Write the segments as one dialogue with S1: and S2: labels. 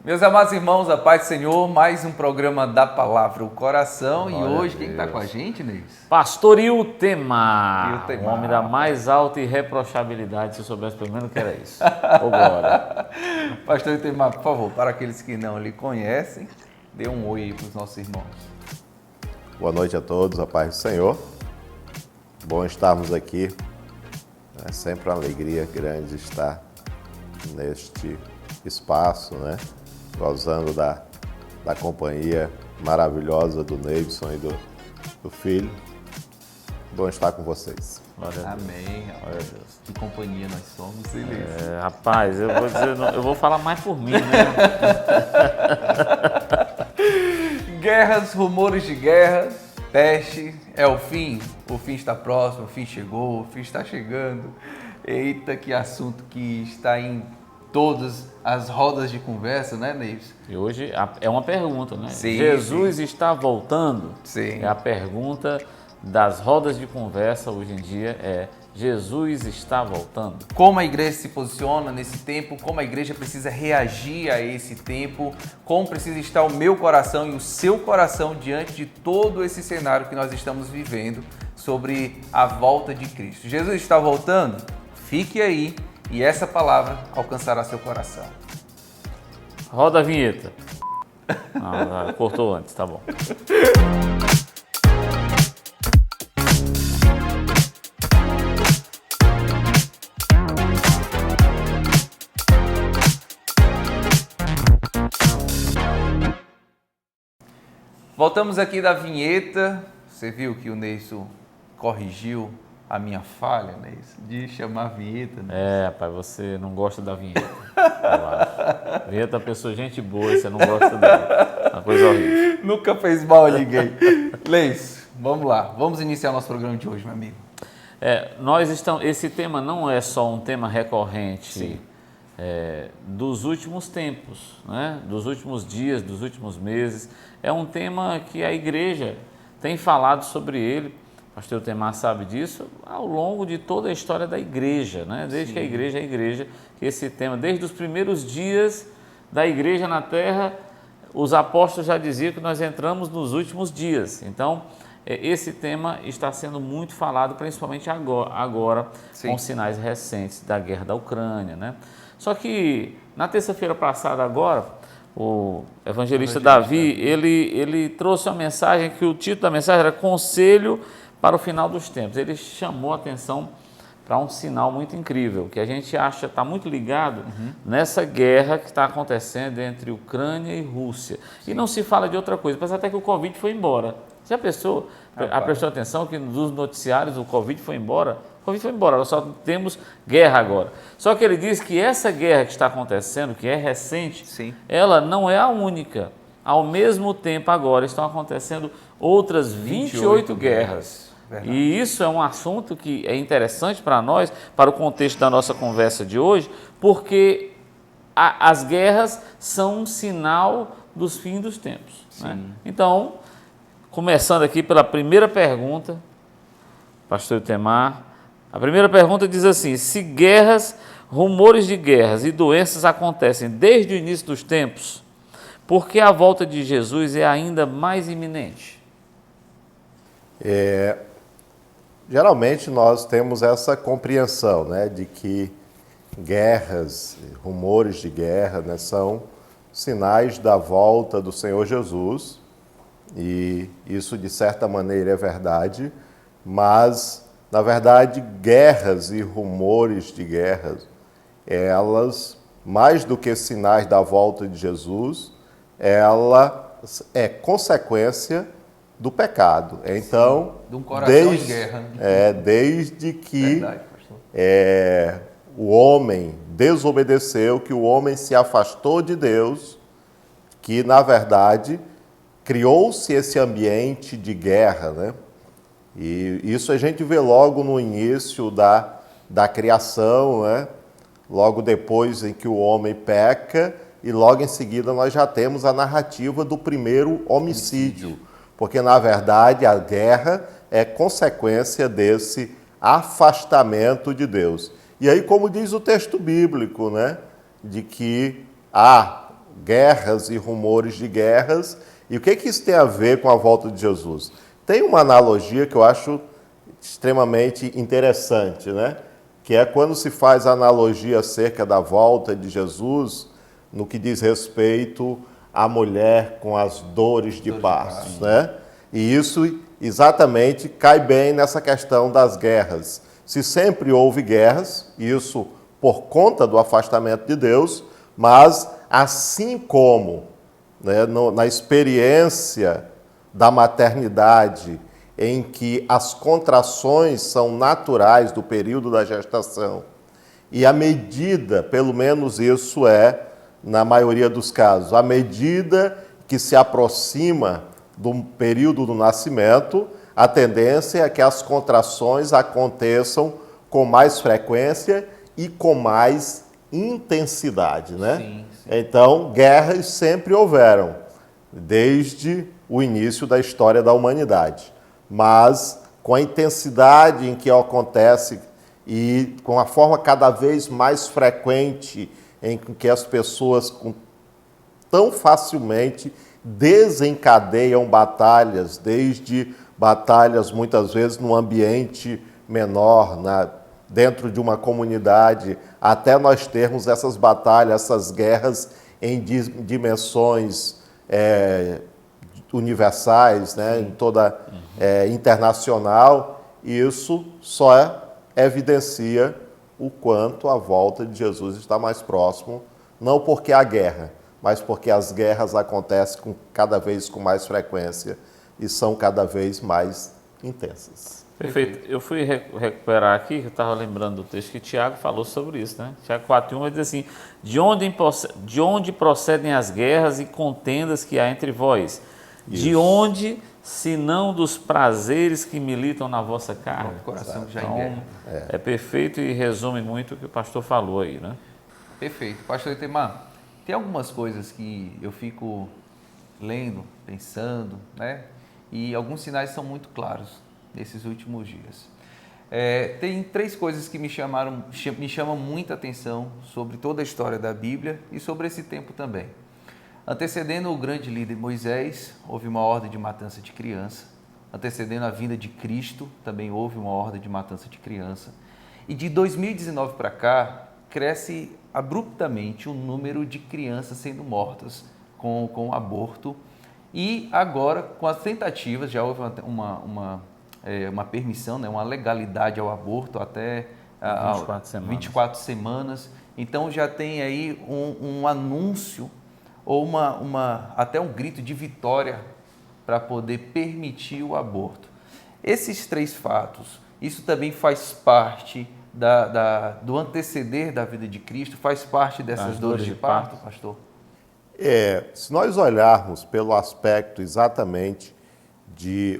S1: Meus amados irmãos, a paz do Senhor, mais um programa da Palavra, o Coração.
S2: Glória
S1: E hoje,
S2: a
S1: quem está
S2: Deus.
S1: com a gente, Neis?
S2: Pastor Iltemar,
S1: Iltemar,
S2: o homem da mais alta irreprochabilidade, se eu soubesse pelo menos que era isso. Ô, glória.
S1: Pastor Iltemar, por favor, para aqueles que não lhe conhecem, dê um oi aí para os nossos irmãos.
S3: Boa noite a todos, a paz do Senhor. Bom estarmos aqui. É sempre uma alegria grande estar neste espaço, né? Gozando da companhia maravilhosa do Neilson e do filho. Bom estar com vocês.
S2: Glória a Deus.
S1: Amém.
S2: Glória a Deus.
S1: Que companhia nós somos, Elise.
S2: Rapaz, eu vou falar mais por mim, né?
S1: Guerras, rumores de guerra, teste, é o fim está próximo, o fim chegou, o fim está chegando. Eita, que assunto que está em todas as rodas de conversa, né, Neis?
S2: E hoje é uma pergunta, né?
S1: Sim,
S2: Jesus está voltando?
S1: Sim.
S2: É a pergunta das rodas de conversa hoje em dia, Jesus está voltando?
S1: Como a igreja se posiciona nesse tempo, como a igreja precisa reagir a esse tempo, como precisa estar o meu coração e o seu coração diante de todo esse cenário que nós estamos vivendo sobre a volta de Cristo. Jesus está voltando? Fique aí e essa palavra alcançará seu coração.
S2: Roda a vinheta. Não, cortou antes, tá bom.
S1: Voltamos aqui da vinheta. Você viu que o Neilson corrigiu a minha falha, Neilson, de chamar a vinheta, né?
S2: Rapaz, você não gosta da vinheta, eu acho. Vinheta é uma pessoa, gente boa, e você não gosta dela. Uma coisa horrível.
S1: Nunca fez mal a ninguém. Neilson, vamos lá. Vamos iniciar o nosso programa de hoje, meu amigo.
S2: Esse tema não é só um tema recorrente dos últimos tempos, né? Dos últimos dias, dos últimos meses. É um tema que a igreja tem falado sobre ele. O pastor Iltemar sabe disso ao longo de toda a história da igreja, né? Desde que a igreja é igreja, que esse tema, desde os primeiros dias da igreja na terra, os apóstolos já diziam que nós entramos nos últimos dias. Então, esse tema está sendo muito falado, principalmente agora com sinais recentes da guerra da Ucrânia, né? Só que na terça-feira passada agora, o evangelista Davi, ele trouxe uma mensagem que o título da mensagem era Conselho para o Final dos Tempos. Ele chamou a atenção para um sinal muito incrível, que a gente acha está muito ligado nessa guerra que está acontecendo entre Ucrânia e Rússia. E não se fala de outra coisa, parece até que o Covid foi embora. Já prestou atenção que nos noticiários o Covid foi embora? O Covid foi embora, nós só temos guerra agora. Só que ele diz que essa guerra que está acontecendo, que é recente, ela não é a única. Ao mesmo tempo agora estão acontecendo outras 28 guerras.
S1: Verdade.
S2: E isso é um assunto que é interessante para nós, para o contexto da nossa conversa de hoje, porque as guerras são um sinal dos fins dos tempos. Né? Então, começando aqui pela primeira pergunta, pastor Iltemar, a primeira pergunta diz assim: se guerras, rumores de guerras e doenças acontecem desde o início dos tempos, por que a volta de Jesus é ainda mais iminente?
S3: Geralmente nós temos essa compreensão, né, de que guerras, rumores de guerra, né, são sinais da volta do Senhor Jesus, e isso de certa maneira é verdade, mas na verdade guerras e rumores de guerras, elas, mais do que sinais da volta de Jesus, ela é consequência do pecado. Então,
S1: de um coração em guerra.
S3: Desde que
S1: Verdade, pastor.
S3: O homem desobedeceu, que o homem se afastou de Deus, que na verdade criou-se esse ambiente de guerra, né? E isso a gente vê logo no início da criação, né? Logo depois em que o homem peca, e logo em seguida nós já temos a narrativa do primeiro homicídio. Porque, na verdade, a guerra é consequência desse afastamento de Deus. E aí, como diz o texto bíblico, né, de que há guerras e rumores de guerras. E o que isso tem a ver com a volta de Jesus? Tem uma analogia que eu acho extremamente interessante, né? Que é quando se faz a analogia acerca da volta de Jesus no que diz respeito à mulher com as dores de parto, né? E isso exatamente cai bem nessa questão das guerras. Se sempre houve guerras, isso por conta do afastamento de Deus, mas assim como, né, na experiência da maternidade, em que as contrações são naturais do período da gestação, e à medida, pelo menos isso é na maioria dos casos, à medida que se aproxima do período do nascimento, a tendência é que as contrações aconteçam com mais frequência e com mais intensidade, né?
S1: Sim.
S3: Então, guerras sempre houveram, desde o início da história da humanidade. Mas, com a intensidade em que acontece e com a forma cada vez mais frequente em que as pessoas tão facilmente desencadeiam batalhas, desde batalhas muitas vezes num ambiente menor, dentro de uma comunidade, até nós termos essas batalhas, essas guerras em dimensões universais, né, em toda internacional. E isso só evidencia o quanto a volta de Jesus está mais próximo, não porque há guerra, mas porque as guerras acontecem cada vez com mais frequência e são cada vez mais intensas.
S2: Perfeito. Eu fui recuperar aqui, eu estava lembrando do texto que Tiago falou sobre isso, né? Tiago 4:1 vai dizer assim: de onde procedem as guerras e contendas que há entre vós? Isso. De onde, senão dos prazeres que militam na vossa carne?
S1: O coração já
S2: então,
S1: em guerra.
S2: É perfeito e resume muito o que o pastor falou aí, né?
S1: Perfeito. Pastor Itemar, tem algumas coisas que eu fico lendo, pensando, né? E alguns sinais são muito claros nesses últimos dias. Tem 3 coisas que me chamam muita atenção sobre toda a história da Bíblia e sobre esse tempo também. Antecedendo o grande líder Moisés, houve uma ordem de matança de criança. Antecedendo a vinda de Cristo, também houve uma ordem de matança de criança. E de 2019 para cá, cresce abruptamente o número de crianças sendo mortas com aborto. E agora, com as tentativas, já houve uma permissão, né, uma legalidade ao aborto até 24 semanas. Então já tem aí um anúncio ou até um grito de vitória para poder permitir o aborto. Esses 3 fatos, isso também faz parte do anteceder da vida de Cristo, faz parte dessas dores de parto, pastor?
S3: Se nós olharmos pelo aspecto exatamente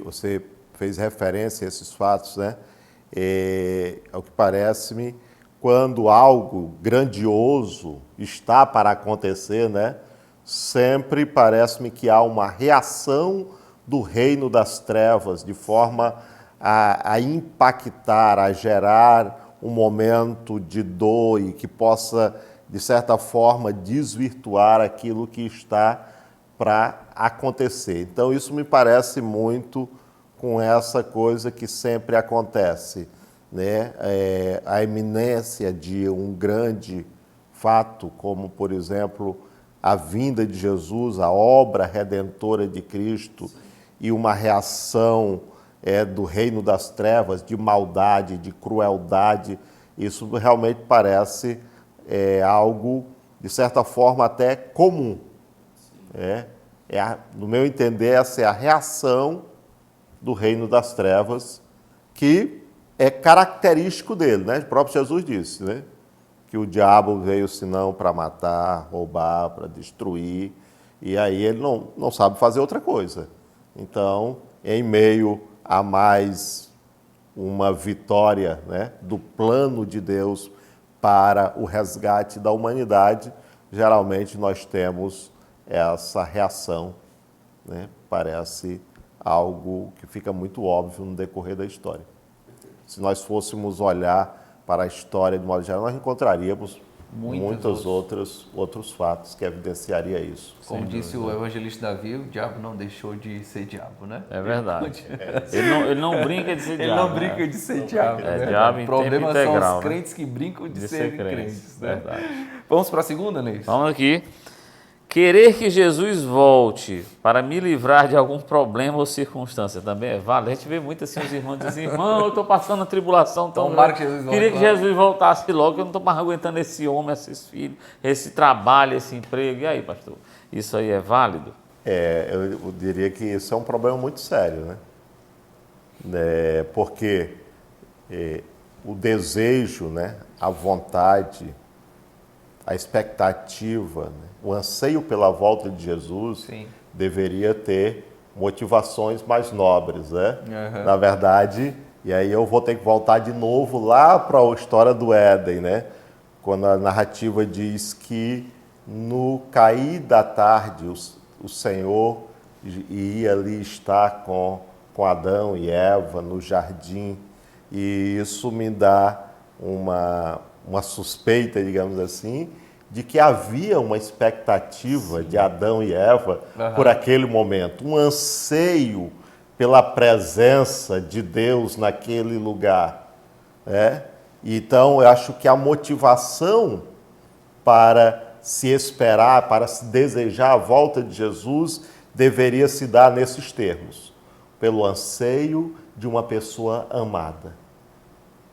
S3: você fez referência a esses fatos, né? Ao que parece-me, quando algo grandioso está para acontecer, né? Sempre parece-me que há uma reação do reino das trevas, de forma a impactar, a gerar um momento de dor e que possa, de certa forma, desvirtuar aquilo que está para acontecer. Então, isso me parece muito com essa coisa que sempre acontece, né? A iminência de um grande fato, como, por exemplo, a vinda de Jesus, a obra redentora de Cristo, e uma reação do reino das trevas, de maldade, de crueldade. Isso realmente parece algo, de certa forma, até comum. No meu entender, essa é a reação do reino das trevas, que é característico dele, né? O próprio Jesus disse, né? Que o diabo veio senão para matar, roubar, para destruir, e aí ele não sabe fazer outra coisa. Então, em meio a mais uma vitória, né, do plano de Deus para o resgate da humanidade, geralmente nós temos essa reação, né? Parece algo que fica muito óbvio no decorrer da história. Se nós fôssemos olhar para a história de modo geral, nós encontraríamos muitos outros fatos que evidenciaria isso.
S1: Como disse o evangelista Davi, o diabo não deixou de ser diabo, né?
S2: É verdade. Ele não brinca de ser diabo.
S1: Ele não brinca de ser diabo.
S2: É diabo em
S1: O problema
S2: tempo integral,
S1: são os
S2: né?
S1: crentes que brincam de ser crentes. Né?
S2: Verdade.
S1: Vamos para a segunda, Neis?
S2: Vamos aqui. Querer que Jesus volte para me livrar de algum problema ou circunstância também é válido. A gente vê muito assim, os irmãos dizem, irmão, eu estou passando a tribulação tão
S1: Tomara
S2: grande.
S1: que Jesus volte
S2: Queria que
S1: logo."
S2: Jesus voltasse logo, que eu não estou mais aguentando esse homem, esses filhos, esse trabalho, esse emprego. E aí, pastor, isso aí é válido?
S3: Eu diria que isso é um problema muito sério, né? Porque o desejo, né, a vontade, a expectativa, né, o anseio pela volta de Jesus
S1: Sim.
S3: deveria ter motivações mais nobres, né?
S1: Uhum.
S3: Na verdade, e aí eu vou ter que voltar de novo lá para a história do Éden, né? Quando a narrativa diz que no cair da tarde o Senhor ia ali estar com Adão e Eva no jardim, e isso me dá uma suspeita, digamos assim, de que havia uma expectativa de Adão e Eva por aquele momento, um anseio pela presença de Deus naquele lugar, né? Então, eu acho que a motivação para se esperar, para se desejar a volta de Jesus, deveria se dar nesses termos, pelo anseio de uma pessoa amada.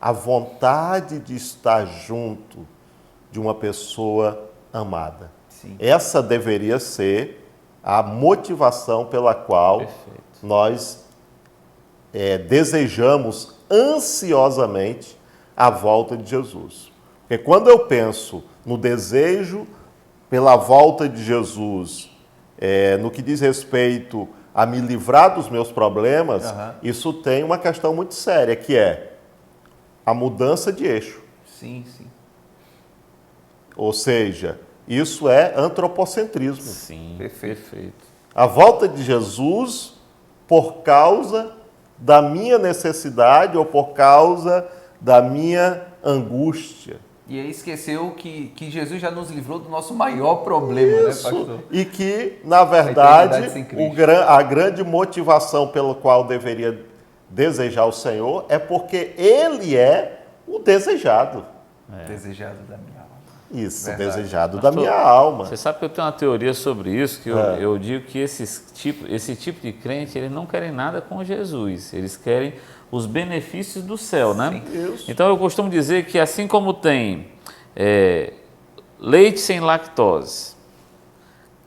S3: A vontade de estar junto de uma pessoa amada.
S1: Sim.
S3: Essa deveria ser a motivação pela qual nós desejamos ansiosamente a volta de Jesus. Porque quando eu penso no desejo pela volta de Jesus, no que diz respeito a me livrar dos meus problemas, isso tem uma questão muito séria, que é a mudança de eixo.
S1: Sim, sim.
S3: Ou seja, isso é antropocentrismo.
S2: Sim,
S1: Perfeito.
S3: A volta de Jesus por causa da minha necessidade ou por causa da minha angústia.
S1: E aí esqueceu que Jesus já nos livrou do nosso maior problema,
S3: Isso.
S1: né, pastor?
S3: E que, na verdade,
S1: eternidade sem Cristo.
S3: a grande motivação pela qual deveria desejar o Senhor é porque Ele é o desejado.
S1: Desejado da minha alma.
S3: Isso,
S1: Verdade.
S3: desejado
S2: Pastor,
S3: da minha alma.
S2: Você sabe que eu tenho uma teoria sobre isso, que eu digo que esse tipo de crente, eles não querem nada com Jesus, eles querem os benefícios do céu, né?
S3: Sim, isso.
S2: Então eu costumo dizer que assim como tem leite sem lactose,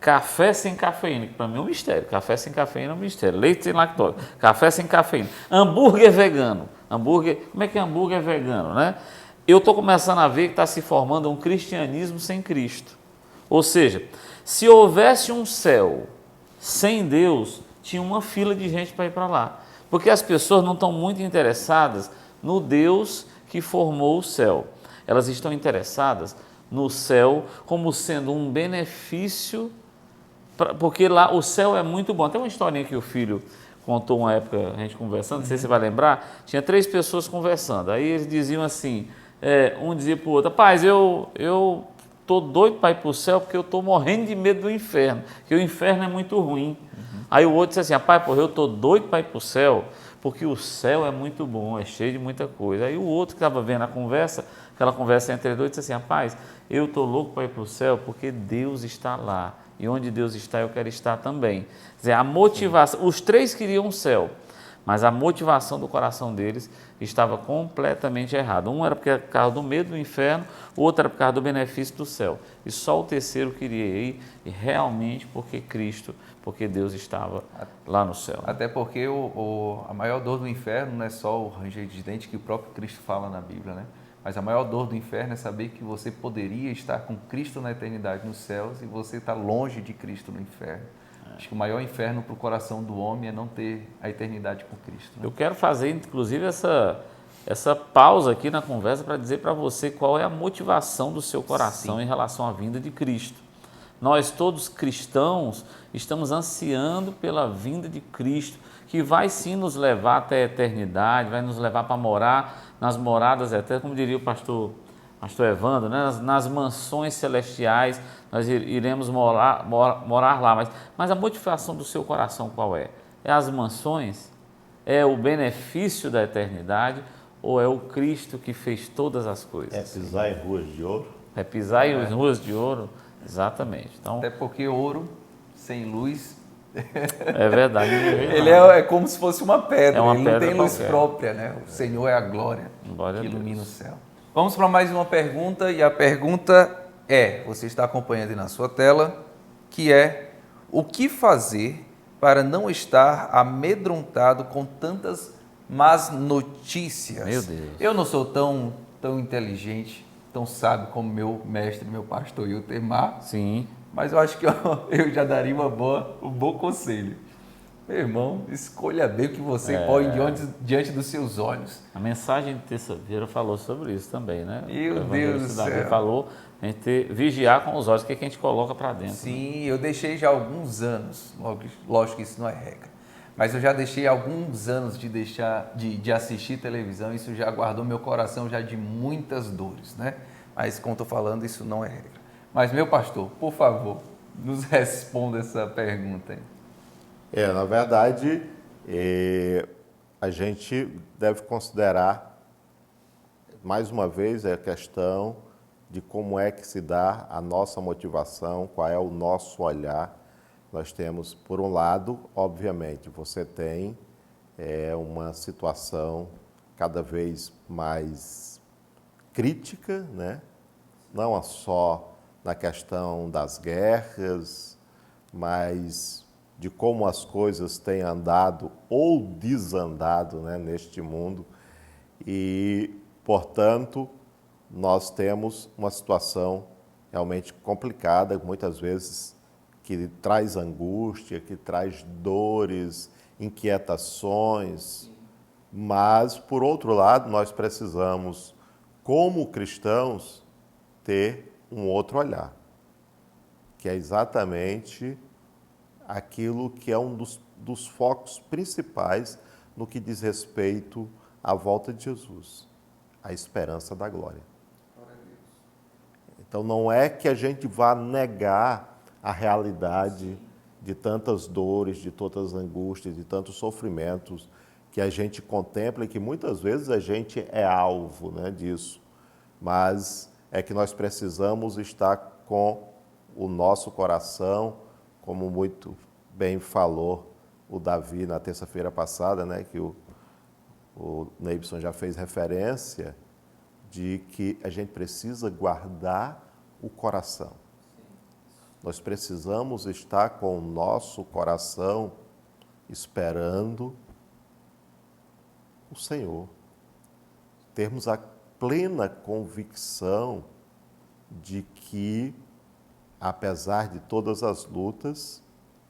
S2: café sem cafeína, que para mim é um mistério, café sem cafeína é um mistério, leite sem lactose, café sem cafeína, hambúrguer vegano, como é que é hambúrguer vegano, né? Eu estou começando a ver que está se formando um cristianismo sem Cristo. Ou seja, se houvesse um céu sem Deus, tinha uma fila de gente para ir para lá. Porque as pessoas não estão muito interessadas no Deus que formou o céu. Elas estão interessadas no céu como sendo um benefício, porque lá o céu é muito bom. Tem uma historinha que o filho contou uma época, a gente conversando, não sei se você vai lembrar, tinha 3 pessoas conversando. Aí eles diziam assim, um dizia para o outro, rapaz, eu estou doido para ir para o céu porque eu estou morrendo de medo do inferno, porque o inferno é muito ruim. Aí o outro disse assim, rapaz, porra, eu estou doido para ir para o céu porque o céu é muito bom, é cheio de muita coisa. Aí o outro que estava vendo a conversa, aquela conversa entre dois, disse assim, rapaz, eu estou louco para ir para o céu porque Deus está lá. E onde Deus está, eu quero estar também. Quer dizer, a motivação, os 3 queriam o céu, mas a motivação do coração deles estava completamente errada. Um era por causa do medo do inferno, o outro era por causa do benefício do céu. E só o terceiro queria ir realmente porque Deus estava lá no céu.
S1: Até porque a maior dor do inferno não é só o ranger de dente que o próprio Cristo fala na Bíblia, né? Mas a maior dor do inferno é saber que você poderia estar com Cristo na eternidade nos céus e você está longe de Cristo no inferno. Acho que o maior inferno para o coração do homem é não ter a eternidade com Cristo. Né?
S2: Eu quero fazer, inclusive, essa pausa aqui na conversa para dizer para você qual é a motivação do seu coração em relação à vinda de Cristo. Nós, todos cristãos, estamos ansiando pela vinda de Cristo, que vai sim nos levar até a eternidade, vai nos levar para morar nas moradas eternas, como diria o pastor pastor Evandro, né? Nas mansões celestiais, nós iremos morar lá. Mas a motivação do seu coração qual é? É as mansões? É o benefício da eternidade? Ou é o Cristo que fez todas as coisas?
S3: É pisar em ruas de ouro?
S2: É pisar em ruas de ouro? Exatamente. Então,
S1: Até porque ouro sem luz,
S2: é verdade.
S1: ele é como se fosse uma pedra,
S2: É uma
S1: ele não
S2: pedra
S1: tem luz
S2: qualquer.
S1: própria, né? O Senhor é a glória
S2: Glória
S1: que
S2: a Deus.
S1: ilumina o céu. Vamos para mais uma pergunta, e a pergunta é, você está acompanhando aí na sua tela, que é: o que fazer para não estar amedrontado com tantas más notícias?
S2: Meu Deus.
S1: Eu não sou tão inteligente, tão sábio como meu mestre, meu pastor Iltemar,
S2: Sim.
S1: mas eu acho que eu já daria um bom conselho. Meu irmão, escolha bem o que você põe diante dos seus olhos.
S2: A mensagem de terça-feira falou sobre isso também, né?
S1: Meu
S2: O evangelista
S1: Deus do
S2: Davi
S1: céu.
S2: falou a gente vigiar com os olhos, o que a gente coloca para dentro.
S1: Sim, eu deixei já alguns anos, lógico que isso não é regra, mas eu já deixei alguns anos de assistir televisão, isso já guardou meu coração já de muitas dores, né? Mas como estou falando, isso não é regra. Mas meu pastor, por favor, nos responda essa pergunta aí.
S3: Na verdade, a gente deve considerar, mais uma vez, a questão de como é que se dá a nossa motivação, qual é o nosso olhar. Nós temos, por um lado, obviamente, você tem uma situação cada vez mais crítica, né? Não só na questão das guerras, mas de como as coisas têm andado ou desandado, né, neste mundo. E, portanto, nós temos uma situação realmente complicada, muitas vezes que traz angústia, que traz dores, inquietações. Mas, por outro lado, nós precisamos, como cristãos, ter um outro olhar, que é exatamente aquilo que é um dos focos principais no que diz respeito à volta de Jesus, a esperança da glória. Então, não é que a gente vá negar a realidade de tantas dores, de tantas angústias, de tantos sofrimentos que a gente contempla e que muitas vezes a gente é alvo, né, disso. Mas é que nós precisamos estar com o nosso coração, como muito bem falou o Davi na terça-feira passada, né, que o Neibson já fez referência, de que a gente precisa guardar o coração. Nós precisamos estar com o nosso coração esperando o Senhor. Termos a plena convicção de que, apesar de todas as lutas,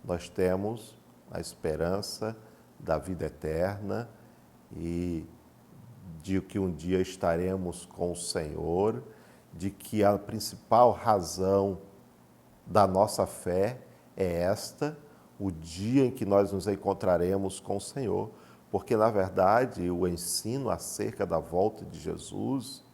S3: nós temos a esperança da vida eterna e de que um dia estaremos com o Senhor, de que a principal razão da nossa fé é esta, o dia em que nós nos encontraremos com o Senhor, porque, na verdade, o ensino acerca da volta de Jesus,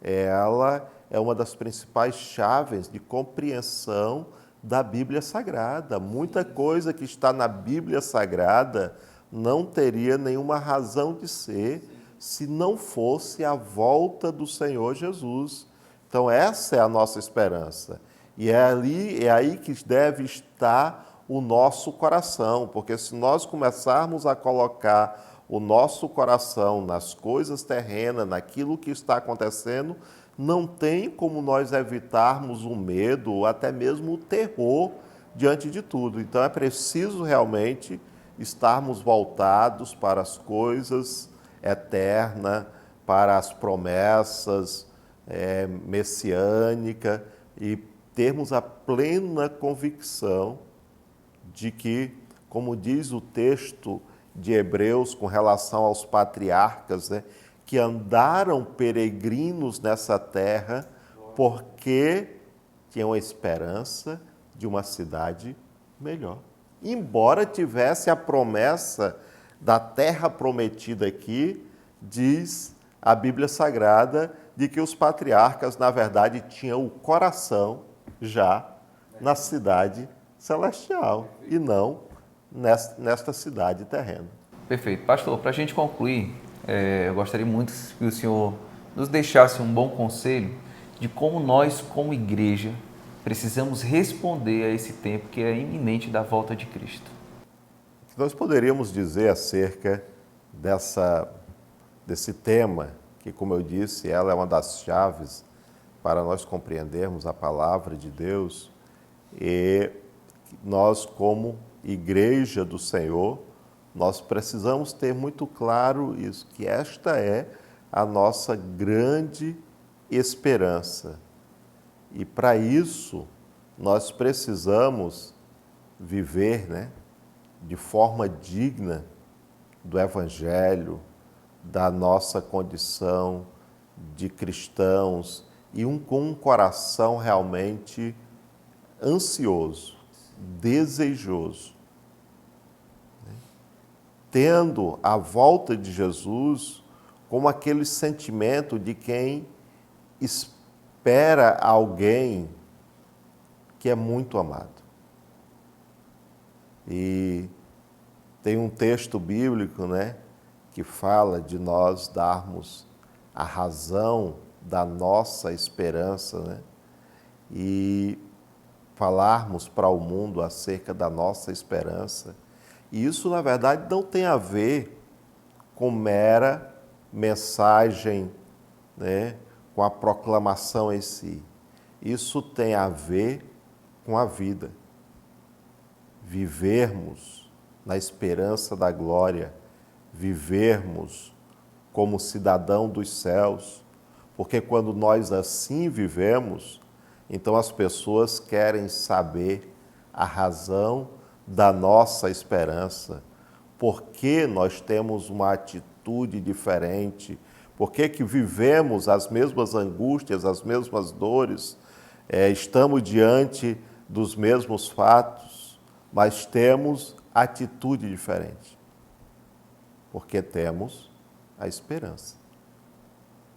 S3: ela é uma das principais chaves de compreensão da Bíblia Sagrada. Muita coisa que está na Bíblia Sagrada não teria nenhuma razão de ser se não fosse a volta do Senhor Jesus. Então, essa é a nossa esperança. E é aí que deve estar o nosso coração, porque se nós começarmos a colocar o nosso coração nas coisas terrenas, naquilo que está acontecendo, não tem como nós evitarmos o medo ou até mesmo o terror diante de tudo. Então, é preciso realmente estarmos voltados para as coisas eternas, para as promessas messiânicas e termos a plena convicção de que, como diz o texto de Hebreus com relação aos patriarcas, né, que andaram peregrinos nessa terra porque tinham a esperança de uma cidade melhor. Embora tivesse a promessa da terra prometida aqui, diz a Bíblia Sagrada de que os patriarcas, na verdade, tinham o coração já na cidade celestial e não nesta cidade terrena.
S1: Perfeito. Pastor, para a gente concluir, eu gostaria muito que o senhor nos deixasse um bom conselho de como nós, como igreja, precisamos responder a esse tempo que é iminente da volta de Cristo.
S3: O que nós poderíamos dizer acerca desse tema, que, como eu disse, ela é uma das chaves para nós compreendermos a palavra de Deus, e nós, como igreja do Senhor, nós precisamos ter muito claro isso, que esta é a nossa grande esperança. E para isso, nós precisamos viver, de forma digna do Evangelho, da nossa condição de cristãos e com um coração realmente ansioso, desejoso, tendo a volta de Jesus como aquele sentimento de quem espera alguém que é muito amado. E tem um texto bíblico, que fala de nós darmos a razão da nossa esperança, e falarmos para o mundo acerca da nossa esperança. E isso, na verdade, não tem a ver com mera mensagem, com a proclamação em si. Isso tem a ver com a vida. Vivermos na esperança da glória, vivermos como cidadão dos céus, porque quando nós assim vivemos, então as pessoas querem saber a razão da nossa esperança, por que nós temos uma atitude diferente, por que vivemos as mesmas angústias, as mesmas dores, estamos diante dos mesmos fatos, mas temos atitude diferente, porque temos a esperança.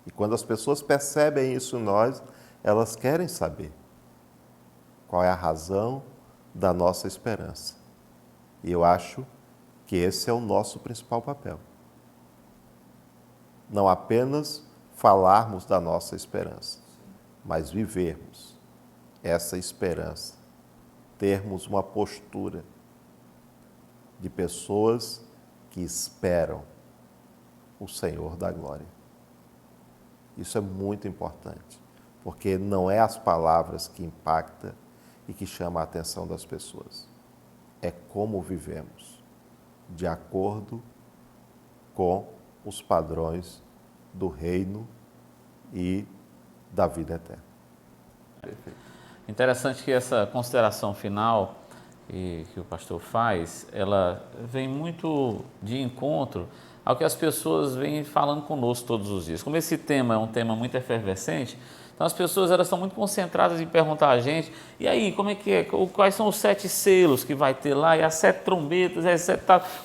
S3: E quando as pessoas percebem isso em nós, elas querem saber qual é a razão da nossa esperança. E eu acho que esse é o nosso principal papel. Não apenas falarmos da nossa esperança, mas vivermos essa esperança, termos uma postura de pessoas que esperam o Senhor da glória. Isso é muito importante, porque não é as palavras que impactam e que chamam a atenção das pessoas. É como vivemos, de acordo com os padrões do reino e da vida eterna.
S2: Interessante que essa consideração final que o pastor faz, ela vem muito de encontro ao que as pessoas vêm falando conosco todos os dias. Como esse tema é um tema muito efervescente, então as pessoas elas estão muito concentradas em perguntar a gente, e aí, como é que é? Quais são os 7 selos que vai ter lá, e as 7 trombetas,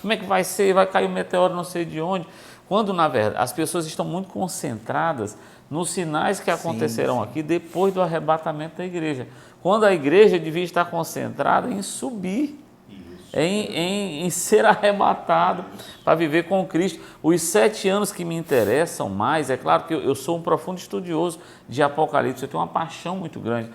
S2: como é que vai ser? Vai cair um meteoro não sei de onde? Quando, na verdade, as pessoas estão muito concentradas nos sinais que acontecerão aqui depois do arrebatamento da igreja. Quando a igreja devia estar concentrada em subir, em ser arrebatado para viver com Cristo. Os 7 anos que me interessam mais, é claro que eu sou um profundo estudioso de Apocalipse, eu tenho uma paixão muito grande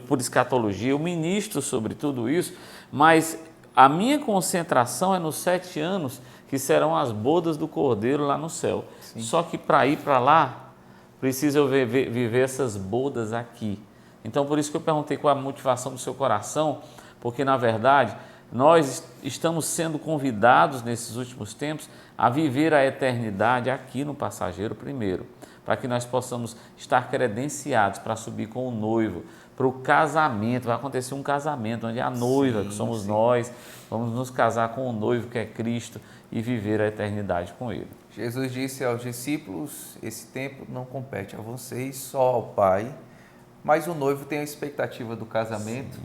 S2: por escatologia, eu ministro sobre tudo isso, mas a minha concentração é nos 7 anos que serão as bodas do Cordeiro lá no céu. Sim. Só que para ir para lá, precisa eu viver essas bodas aqui. Então, por isso que eu perguntei qual a motivação do seu coração, porque, na verdade, nós estamos sendo convidados nesses últimos tempos a viver a eternidade aqui no passageiro primeiro, para que nós possamos estar credenciados para subir com o noivo, para o casamento. Vai acontecer um casamento onde a noiva, que somos nós, vamos nos casar com o noivo que é Cristo e viver a eternidade com Ele.
S1: Jesus disse aos discípulos, esse tempo não compete a vocês, só ao Pai, mas o noivo tem a expectativa do casamento. Sim.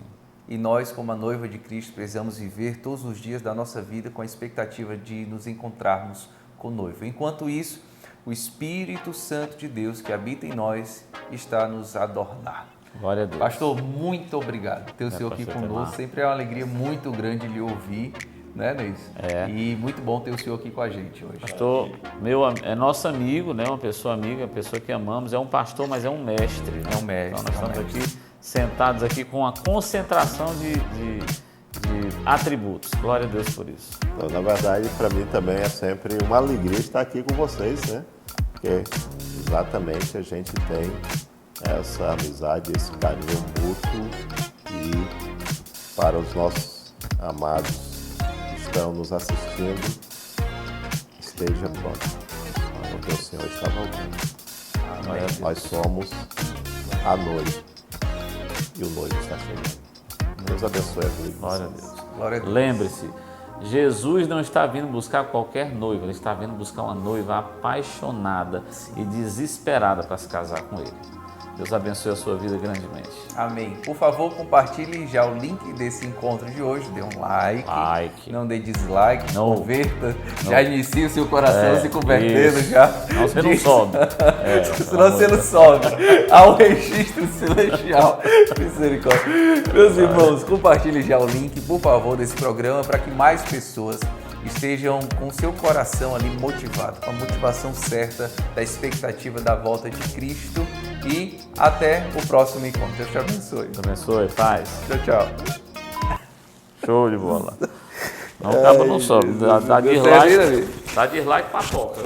S1: E nós, como a noiva de Cristo, precisamos viver todos os dias da nossa vida com a expectativa de nos encontrarmos com o noivo. Enquanto isso, o Espírito Santo de Deus que habita em nós está a nos adornar.
S2: Glória a Deus.
S1: Pastor, muito obrigado. Ter o senhor aqui
S2: pastor
S1: conosco
S2: Temar.
S1: sempre é uma alegria muito grande lhe ouvir, né, Neis? E muito bom ter o senhor aqui com a gente hoje.
S2: Pastor, é nosso amigo, né? Uma pessoa amiga, uma pessoa que amamos. É um pastor, mas é um mestre. Né?
S1: É um mestre.
S2: Então nós estamos aqui sentados aqui com uma concentração de atributos. Glória a Deus por isso.
S3: Então, na verdade, para mim também é sempre uma alegria estar aqui com vocês, né? Porque exatamente a gente tem essa amizade, esse carinho mútuo e para os nossos amados que estão nos assistindo, esteja pronto, porque o Senhor está voltando. Nós somos a noiva e o noivo está chegando. Deus abençoe a vida de
S2: Glória a
S3: vocês.
S2: Deus.
S1: Glória a Deus.
S2: Lembre-se, Jesus não está vindo buscar qualquer noiva, ele está vindo buscar uma noiva apaixonada e desesperada para se casar com ele. Deus abençoe a sua vida grandemente.
S1: Amém. Por favor, compartilhe já o link desse encontro de hoje. Dê um like. Não dê dislike.
S2: Não.
S1: Converta. Já inicie o seu coração se convertendo
S2: isso.
S1: já.
S2: Não, você não sobe.
S1: Senão você não sobe. Há um registro celestial. Misericórdia. Meus irmãos, compartilhe já o link, por favor, desse programa para que mais pessoas estejam com o seu coração ali motivado, com a motivação certa da expectativa da volta de Cristo. E até o próximo encontro. Deus te abençoe.
S2: Deus abençoe, paz.
S1: Tchau, tchau.
S2: Show de bola. Não, acaba não sobe. Dá dislike, papoca.